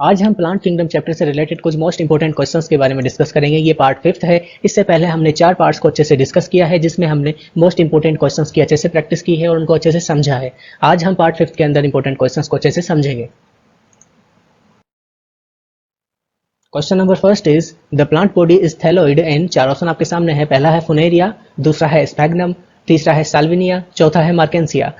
आज हम plant kingdom chapter से रिलेटेड कुछ मोस्ट इंपोर्टेंट क्वेश्चंस के बारे में डिस्कस करेंगे। ये पार्ट 5th है। इससे पहले हमने 4 पार्ट्स को अच्छे से डिस्कस किया है, जिसमें हमने मोस्ट इंपोर्टेंट क्वेश्चंस की अच्छे से प्रैक्टिस की है और उनको अच्छे से समझा है। आज हम पार्ट 5th के अंदर इंपोर्टेंट क्वेश्चंस को अच्छे से समझेंगे। Question number first is the plant body is thalloid and. 4 option आपके सामने है। पहला है फुनेरिया, दूसरा है स्पैग्नम, तीसरा है साल्विनिया, चौथा है मार्केंसिया।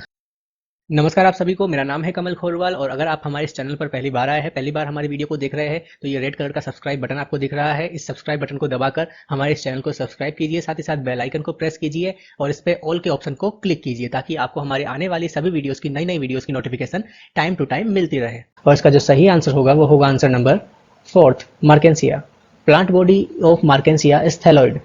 नमस्कार आप सभी को, मेरा नाम है कमल खोरवाल और अगर आप हमारे इस चैनल पर पहली बार आए हैं, पहली बार हमारी वीडियो को देख रहे हैं, तो ये रेड कलर का सब्सक्राइब बटन आपको दिख रहा है। इस सब्सक्राइब बटन को दबाकर हमारे इस चैनल को सब्सक्राइब कीजिए, साथ ही साथ बेल आइकन को प्रेस कीजिए और इस पे ऑल के ऑप्शन को क्लिक कीजिए, ताकि आपको हमारे आने वाली सभी वीडियोस की नई वीडियोस की नोटिफिकेशन टाइम टू टाइम मिलती रहे। और इसका जो सही आंसर होगा वो होगा answer number 4th, Marchantia. Plant body of Marchantia is thalloid.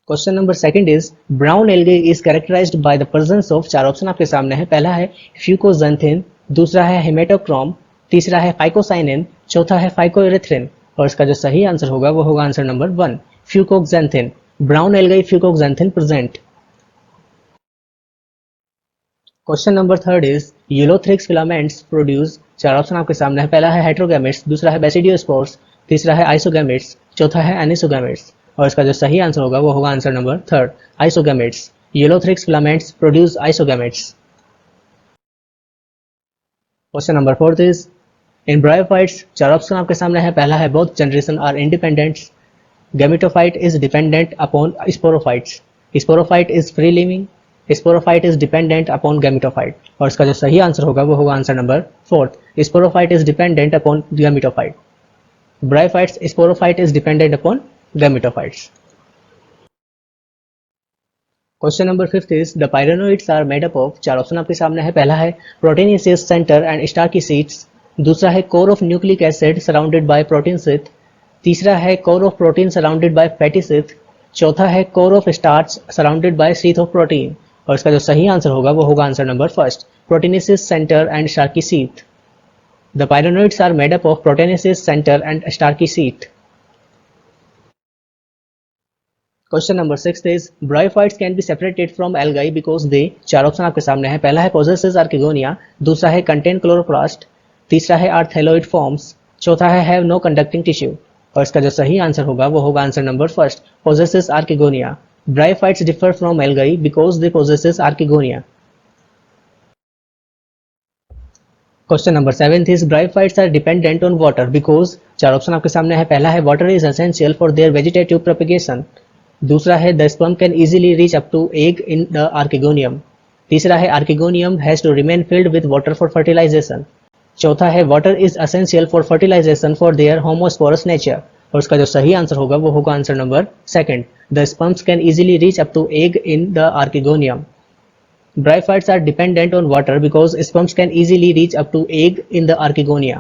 Question number second is brown algae is characterized by the presence of. 4 option आपके सामने है। पहला है फ्यूकोजेंथिन, दूसरा है हेमेटोक्रोम, तीसरा है फाइकोसाइनिन, चौथा है फाइकोएरिथ्रिन। और इसका जो सही आंसर होगा वो होगा answer number 1, fucoxanthin. Brown algae fucoxanthin present. Question number third is Ulothrix filaments produce. 4 option आपके सामने है। पहला है हेट्रोगैमेट्स, दूसरा है बेसिडियोस्पोर्स, तीसरा है आइसोगैमेट्स, चौथा है एनिसोगैमेट्स। और इसका जो सही आंसर होगा वो होगा answer number 3, isogametes. Ulothrix filaments produce isogametes. Question number fourth is in bryophytes. 4 option आपके सामने है। पहला है both generation are independent, gametophyte is dependent upon sporophytes, sporophyte is free living, sporophyte is dependent upon gametophyte. और इसका जो सही answer होगा वो होगा answer number 4, sporophyte is dependent upon gametophyte. Bryophytes, sporophyte is dependent upon gametophytes. Question number 5th is the pyrenoids are made up of. 4 option आपके सामने है। पहला है proteinaceous centre and starchy sheaths, दूसरा है core of nucleic acid surrounded by protein sheath, तीसरा है core of protein surrounded by fatty sheath, चौथा है core of starch surrounded by sheath of protein. और इसका जो सही आंसर होगा वो होगा answer number 1, proteinaceous centre and starchy sheath. The pyrenoids are made up of proteinaceous centre and starchy sheath. Question number 6 is bryophytes can be separated from algae because they. 4 option आपके सामने है। पहला है possesses archegonia, दूसरा है contain chloroplast, तीसरा है are thalloid forms, चौथा है हैव नो कंडक्टिंग टिश्यू। और इसका जो सही आंसर होगा वो होगा answer number 1, possesses archegonia. Bryophytes differ from algae because they possesses archegonia. Question number 7 is bryophytes are dependent on water because. 4 option आपके सामने है। पहला है water is essential for their vegetative propagation, दूसरा है the sperm can easily reach up to egg in the archegonium, तीसरा है archegonium has to remain filled with water for fertilization, चौथा है water is essential for fertilization for their homosporous nature. और उसका जो सही आंसर होगा वो होगा answer number 2, the sperms can easily reach up to egg in the archegonium. Bryophytes are dependent on water because sperms can easily reach up to egg in the archegonia.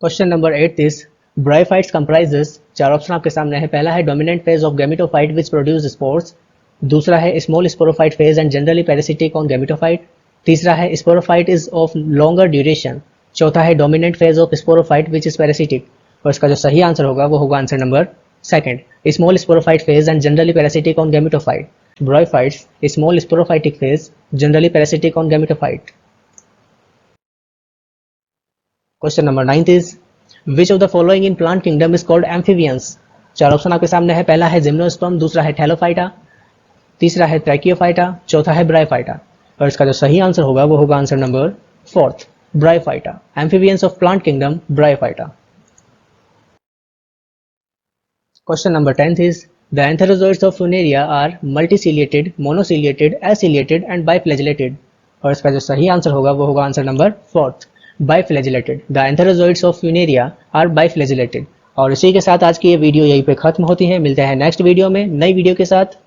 Question number 8 is bryophytes comprises. 4 option आपके सामने है। पहला है dominant phase of gametophyte which produce spores, दूसरा है small sporophyte phase and generally parasitic on gametophyte, तीसरा है sporophyte is of longer duration, चौथा है dominant phase of sporophyte which is parasitic. और इसका जो सही आंसर होगा वो होगा answer number 2, small sporophyte phase and generally parasitic on gametophyte. Bryophytes small sporophytic phase, generally parasitic on gametophyte. Question number 9 is which of the following in plant kingdom is called amphibians. 4 option आपके सामने है। पहला है gymnosperm, दूसरा है Thallophyta, तीसरा है ट्रैकियोफाइटा, चौथा है ब्रायोफाइटा। और इसका जो सही आंसर होगा वो होगा answer number 4, Bryophyta. Amphibians of plant kingdom Bryophyta. Question number 10 is the antherozoids of Funaria are multiciliated, monociliated, aciliated and biflagellated. और इसका जो सही आंसर होगा वो होगा answer number 4, biflagellated. The antherozoids of Funaria are biflagellated. और इसी के साथ आज की ये वीडियो यहीं पे खत्म होती है। मिलते हैं नेक्स्ट वीडियो में नई वीडियो के साथ।